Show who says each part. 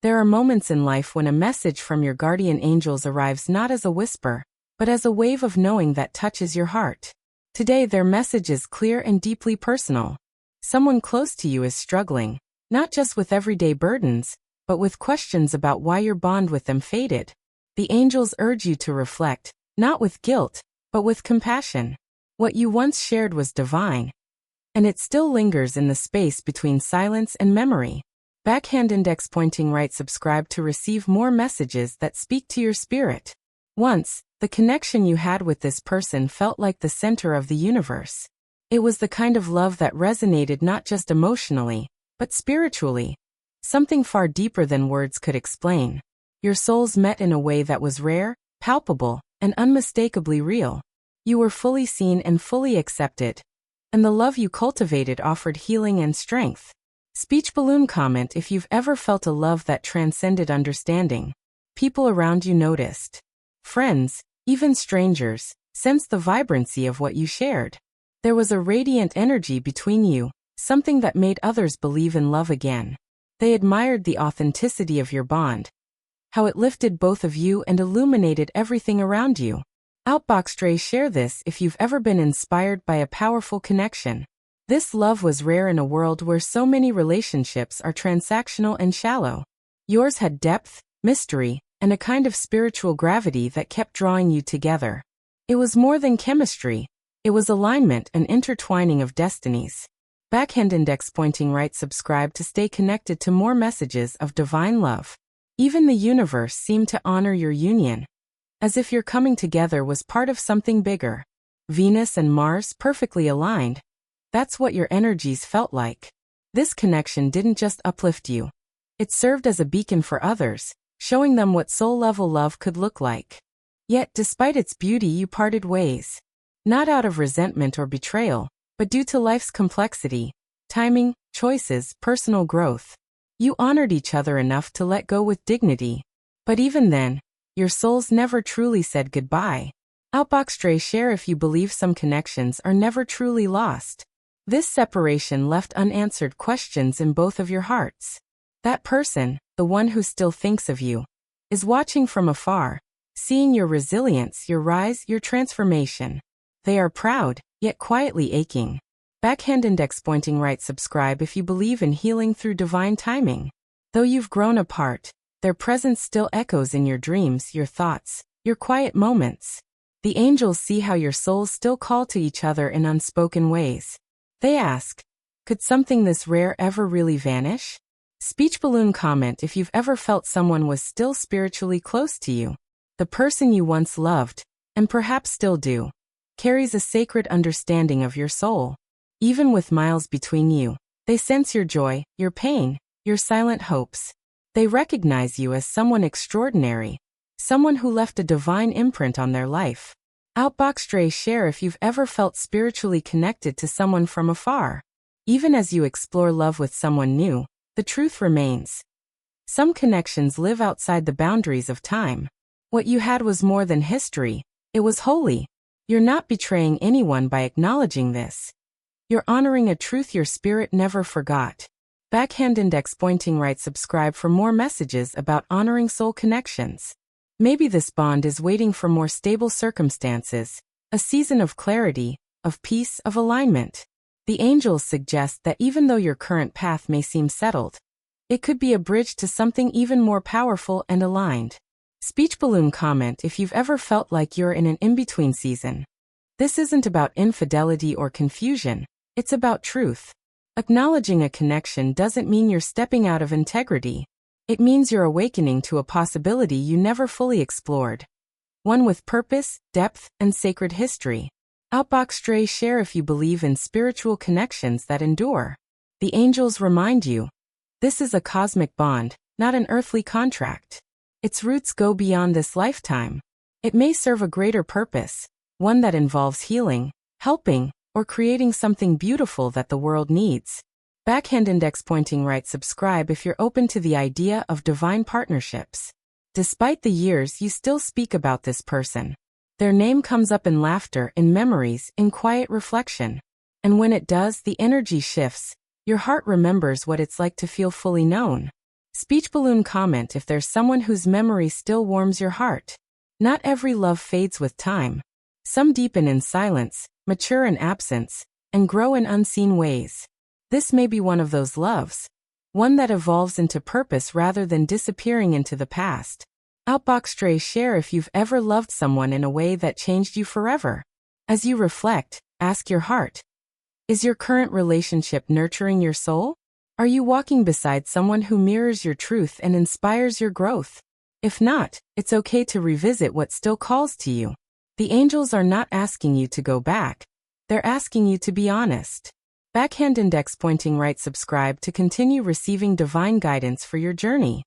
Speaker 1: There are moments in life when a message from your guardian angels arrives not as a whisper, but as a wave of knowing that touches your heart. Today their message is clear and deeply personal. Someone close to you is struggling, not just with everyday burdens, but with questions about why your bond with them faded. The angels urge you to reflect, not with guilt, but with compassion. What you once shared was divine, and it still lingers in the space between silence and memory. Backhand index pointing right. Subscribe to receive more messages that speak to your spirit. Once, the connection you had with this person felt like the center of the universe. It was the kind of love that resonated not just emotionally, but spiritually. Something far deeper than words could explain. Your souls met in a way that was rare, palpable, and unmistakably real. You were fully seen and fully accepted, and the love you cultivated offered healing and strength. Speech balloon comment if you've ever felt a love that transcended understanding. People around you noticed. Friends, even strangers, sensed the vibrancy of what you shared. There was a radiant energy between you, something that made others believe in love again. They admired the authenticity of your bond, how it lifted both of you and illuminated everything around you. Outbox Stray, share this if you've ever been inspired by a powerful connection. This love was rare in a world where so many relationships are transactional and shallow. Yours had depth, mystery, and a kind of spiritual gravity that kept drawing you together. It was more than chemistry. It was alignment and intertwining of destinies. Backhand index pointing right. Subscribe to stay connected to more messages of divine love. Even the universe seemed to honor your union, as if your coming together was part of something bigger. Venus and Mars perfectly aligned. That's what your energies felt like. This connection didn't just uplift you. It served as a beacon for others, showing them what soul-level love could look like. Yet, despite its beauty, you parted ways. Not out of resentment or betrayal, but due to life's complexity, timing, choices, personal growth. You honored each other enough to let go with dignity. But even then, your souls never truly said goodbye. Outbox Stray, share if you believe some connections are never truly lost. This separation left unanswered questions in both of your hearts. That person, the one who still thinks of you, is watching from afar, seeing your resilience, your rise, your transformation. They are proud, yet quietly aching. Backhand index pointing right. Subscribe if you believe in healing through divine timing. Though you've grown apart, their presence still echoes in your dreams, your thoughts, your quiet moments. The angels see how your souls still call to each other in unspoken ways. They ask, could something this rare ever really vanish? Speech balloon comment if you've ever felt someone was still spiritually close to you. The person you once loved, and perhaps still do, carries a sacred understanding of your soul. Even with miles between you, they sense your joy, your pain, your silent hopes. They recognize you as someone extraordinary, someone who left a divine imprint on their life. Outbox Stray, share if you've ever felt spiritually connected to someone from afar. Even as you explore love with someone new, the truth remains. Some connections live outside the boundaries of time. What you had was more than history, it was holy. You're not betraying anyone by acknowledging this. You're honoring a truth your spirit never forgot. Backhand index pointing right. Subscribe for more messages about honoring soul connections. Maybe this bond is waiting for more stable circumstances, a season of clarity, of peace, of alignment. The angels suggest that even though your current path may seem settled, it could be a bridge to something even more powerful and aligned. Speech balloon comment if you've ever felt like you're in an in-between season. This isn't about infidelity or confusion, it's about truth. Acknowledging a connection doesn't mean you're stepping out of integrity. It means you're awakening to a possibility you never fully explored. One with purpose, depth, and sacred history. Outbox Stray, share if you believe in spiritual connections that endure. The angels remind you, this is a cosmic bond, not an earthly contract. Its roots go beyond this lifetime. It may serve a greater purpose, one that involves healing, helping, or creating something beautiful that the world needs. Backhand index pointing right. Subscribe if you're open to the idea of divine partnerships. Despite the years, you still speak about this person. Their name comes up in laughter, in memories, in quiet reflection. And when it does, the energy shifts. Your heart remembers what it's like to feel fully known. Speech balloon comment if there's someone whose memory still warms your heart. Not every love fades with time. Some deepen in silence, mature in absence, and grow in unseen ways. This may be one of those loves. One that evolves into purpose rather than disappearing into the past. Outbox Stray, share if you've ever loved someone in a way that changed you forever. As you reflect, ask your heart. Is your current relationship nurturing your soul? Are you walking beside someone who mirrors your truth and inspires your growth? If not, it's okay to revisit what still calls to you. The angels are not asking you to go back. They're asking you to be honest. Backhand index pointing right. Subscribe to continue receiving divine guidance for your journey.